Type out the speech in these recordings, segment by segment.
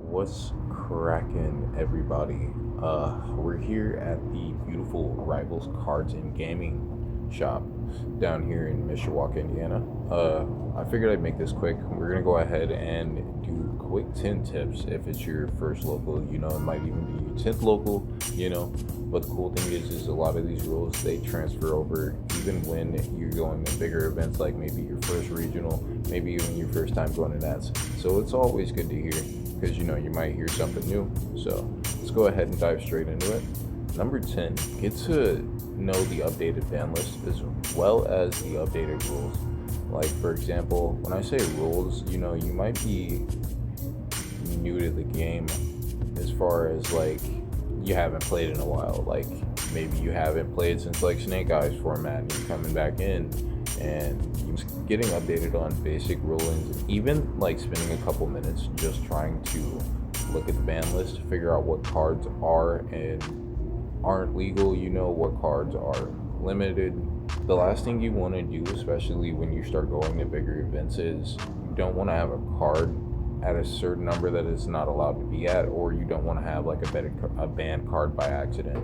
What's cracking, everybody? We're here at the beautiful Rivals Cards and Gaming shop down here in Mishawaka, Indiana. I figured I'd make this quick. We're gonna go ahead and do quick 10 tips if it's your first local. It might even be your 10th local. But the cool thing is a lot of these rules they transfer over even when you're going to bigger events, like maybe your first regional, maybe even your first time going to Nats. So it's always good to hear because you might hear something new. So let's go ahead and dive straight into it. Number 10, get to know the updated ban list as well as the updated rules. Like, for example, when I say rules, you might be new to the game as far as like you haven't played in a while. Like maybe you haven't played since like Snake Eyes format and you're coming back in and you're getting updated on basic rulings, even like spending a couple minutes just trying to look at the ban list to figure out what cards are and aren't legal, what cards are limited. The last thing you want to do, especially when you start going to bigger events, is you don't want to have a card at a certain number that it's not allowed to be at, or you don't want to have like a banned card by accident.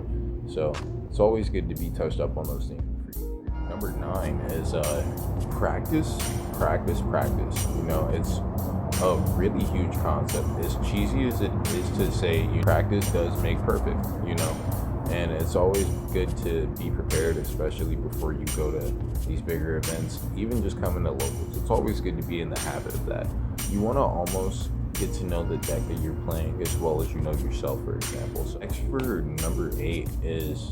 So it's always good to be touched up on those things. Number 9 is practice. It's a really huge concept. As cheesy as it is to say, practice does make perfect, and it's always good to be prepared, especially before you go to these bigger events, even just coming to locals. It's always good to be in the habit of that. You want to almost get to know the deck that you're playing as well as you know yourself, for example. So next, for number 8, is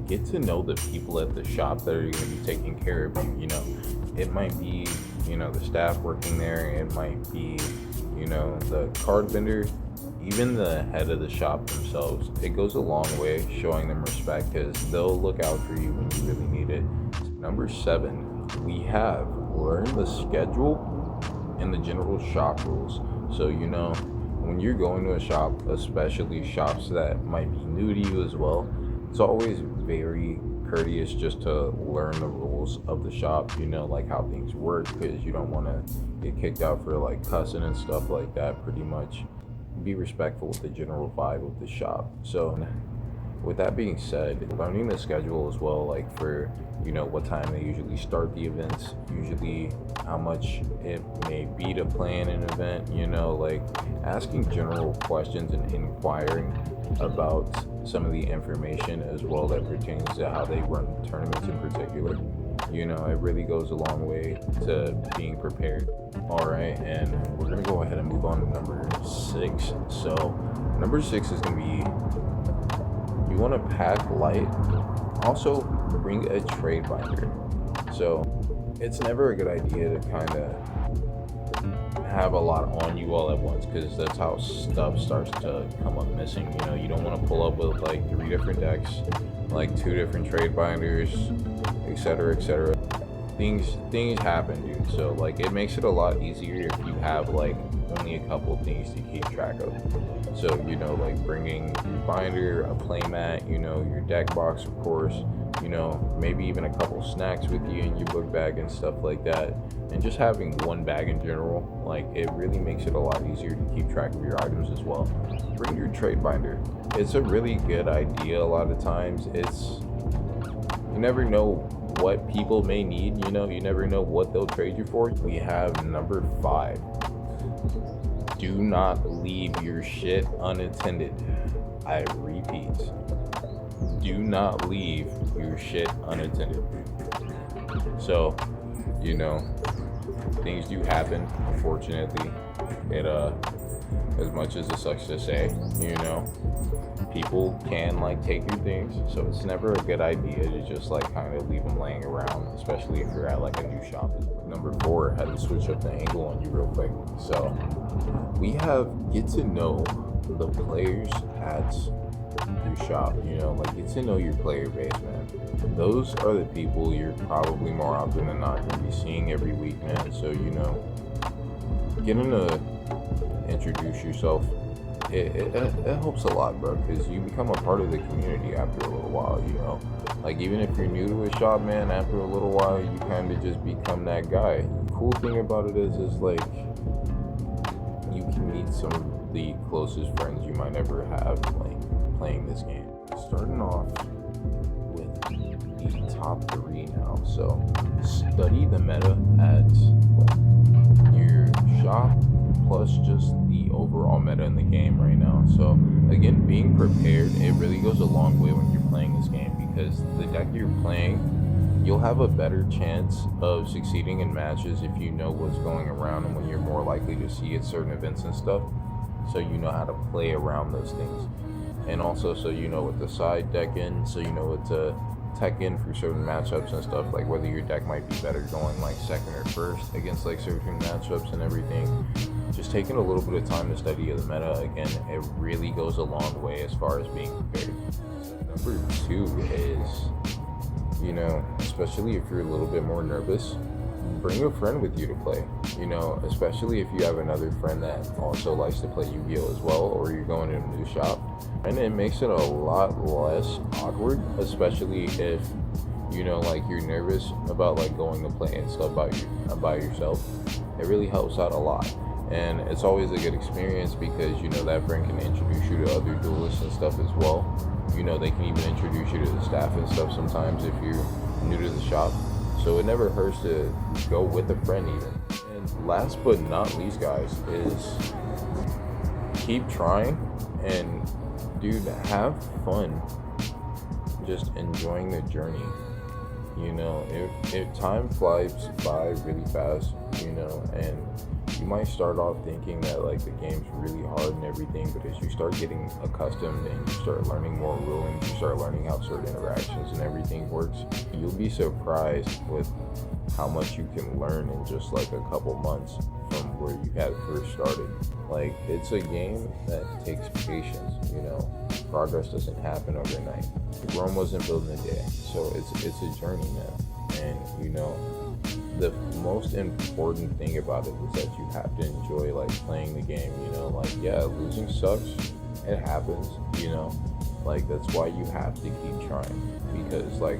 get to know the people at the shop that are going to be taking care of you. It might be the staff working there, it might be the card vendor, even the head of the shop themselves. It goes a long way showing them respect because they'll look out for you when you really need it. Number 7, we have learn the schedule and the general shop rules. So when you're going to a shop, especially shops that might be new to you as well, it's always very courteous just to learn the rules of the shop, like how things work, because you don't want to get kicked out for like cussing and stuff like that. Pretty much be respectful with the general vibe of the shop. So with that being said, learning the schedule as well, like for what time they usually start the events, usually how much it may be to plan an event, like asking general questions and inquiring about some of the information as well that pertains to how they run tournaments in particular. It really goes a long way to being prepared. All right, and we're gonna go ahead and move on to number 6. So number 6 is gonna be, you want to pack light. Also bring a trade binder. So it's never a good idea to kind of have a lot on you all at once, because that's how stuff starts to come up missing. You don't want to pull up with like 3 different decks, like 2 different trade binders, etc. Things happen, dude. So like it makes it a lot easier if you have like only a couple things to keep track of. So like bringing your binder, a playmat, your deck box, of course, maybe even a couple snacks with you in your book bag and stuff like that. And just having one bag in general, like it really makes it a lot easier to keep track of your items as well. Bring your trade binder. It's a really good idea. A lot of times you never know what people may need, you never know what they'll trade you for. We have number 5. Do not leave your shit unattended. I repeat, do not leave your shit unattended. So, things do happen, unfortunately. It as much as it sucks to say, people can like take your things, so it's never a good idea to just like kind of leave them laying around, especially if you're at like a new shop. Number 4, had to switch up the angle on you real quick. So we have get to know the players at your shop, like get to know your player base, man. Those are the people you're probably more often than not going to be seeing every week, man. So getting to introduce yourself, it helps a lot, bro, because you become a part of the community after a little while. Like even if you're new to a shop, man, after a little while you kind of just become that guy. Cool thing about it is like you can meet some the closest friends you might ever have like playing this game. Starting off with the top three now. So study the meta at your shop plus just the overall meta in the game right now. So again, being prepared, it really goes a long way when you're playing this game, because the deck you're playing, you'll have a better chance of succeeding in matches if you know what's going around and when you're more likely to see at certain events and stuff. So you know how to play around those things. And also so you know what to side deck in, so you know what to tech in for certain matchups and stuff, like whether your deck might be better going like second or first against like certain matchups and everything. Just taking a little bit of time to study the meta, again, it really goes a long way as far as being prepared. So number two is, you know, especially if you're a little bit more nervous, bring a friend with you to play, you know, especially if you have another friend that also likes to play Yu-Gi-Oh as well, or you're going to a new shop. And it makes it a lot less awkward, especially if, you know, like you're nervous about like going to play and stuff by yourself. It really helps out a lot. And it's always a good experience because, you know, that friend can introduce you to other duelists and stuff as well. You know, they can even introduce you to the staff and stuff sometimes if you're new to the shop. So it never hurts to go with a friend even. And last but not least, guys, is keep trying and, dude, have fun just enjoying the journey. You know, if time flies by really fast, you know, and you might start off thinking that like the game's really hard and everything, but as you start getting accustomed and you start learning more rulings, you start learning how certain interactions and everything works, you'll be surprised with how much you can learn in just like a couple months from where you had first started. Like, it's a game that takes patience, you know. Progress doesn't happen overnight. Rome wasn't built in a day, so it's a journey, man. And, you know, the most important thing about it is that you have to enjoy like playing the game, you know. Like, yeah, losing sucks, it happens, you know. Like, that's why you have to keep trying, because like,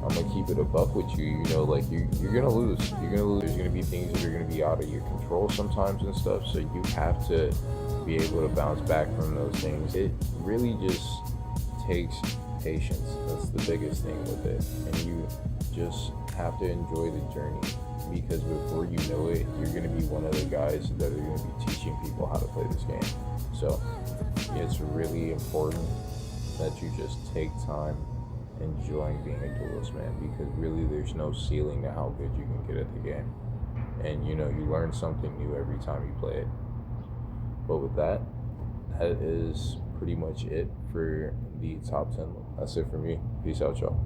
I'm gonna keep it a buck with you, you know, like you're gonna lose. There's gonna be things that are gonna be out of your control sometimes and stuff, so you have to be able to bounce back from those things. It really just takes patience. That's the biggest thing with it. And you just have to enjoy the journey, because before you know it, you're gonna be one of the guys that are gonna be teaching people how to play this game. So it's really important that you just take time enjoying being a duelist, man, because really there's no ceiling to how good you can get at the game. And, you know, you learn something new every time you play it. But with that, that is pretty much it for the top 10. That's it for me. Peace out, y'all.